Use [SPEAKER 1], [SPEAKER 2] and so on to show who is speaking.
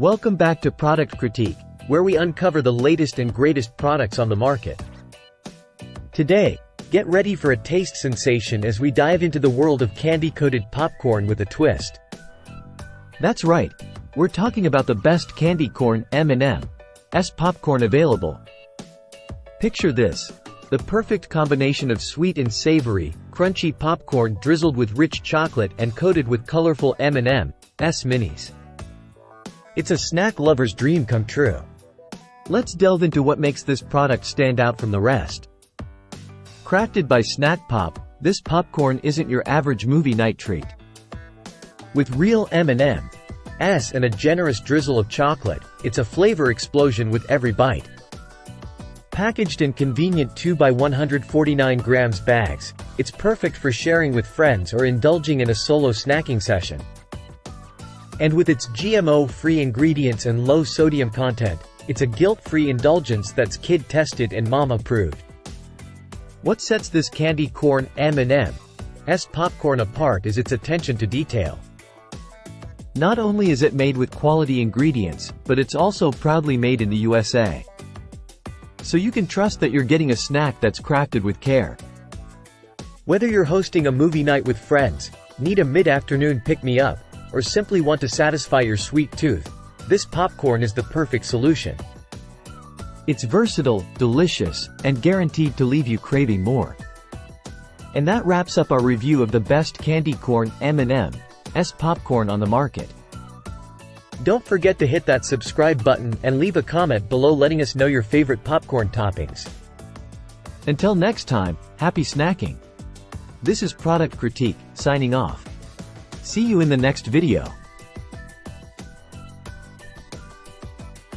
[SPEAKER 1] Welcome back to Product Critique, where we uncover the latest and greatest products on the market. Today, get ready for a taste sensation as we dive into the world of candy-coated popcorn with a twist. That's right, we're talking about the best Candy Corn M&M popcorn available. Picture this: the perfect combination of sweet and savory, crunchy popcorn drizzled with rich chocolate and coated with colorful M&M minis. It's a snack lover's dream come true. Let's delve into what makes this product stand out from the rest. Crafted by Snack Pop, this popcorn isn't your average movie night treat. With real M&M's and a generous drizzle of chocolate, it's a flavor explosion with every bite. Packaged in convenient 2x149 grams bags, it's perfect for sharing with friends or indulging in a solo snacking session. And with its GMO-free ingredients and low sodium content, it's a guilt-free indulgence that's kid-tested and mom-approved. What sets this Candy Corn M&M's popcorn apart is its attention to detail. Not only is it made with quality ingredients, but it's also proudly made in the USA. So you can trust that you're getting a snack that's crafted with care. Whether you're hosting a movie night with friends, need a mid-afternoon pick-me-up, or simply want to satisfy your sweet tooth, this popcorn is the perfect solution. It's versatile, delicious, and guaranteed to leave you craving more. And that wraps up our review of the best Candy Corn M&M's popcorn on the market. Don't forget to hit that subscribe button and leave a comment below letting us know your favorite popcorn toppings. Until next time, happy snacking! This is Product Critique, signing off. See you in the next video.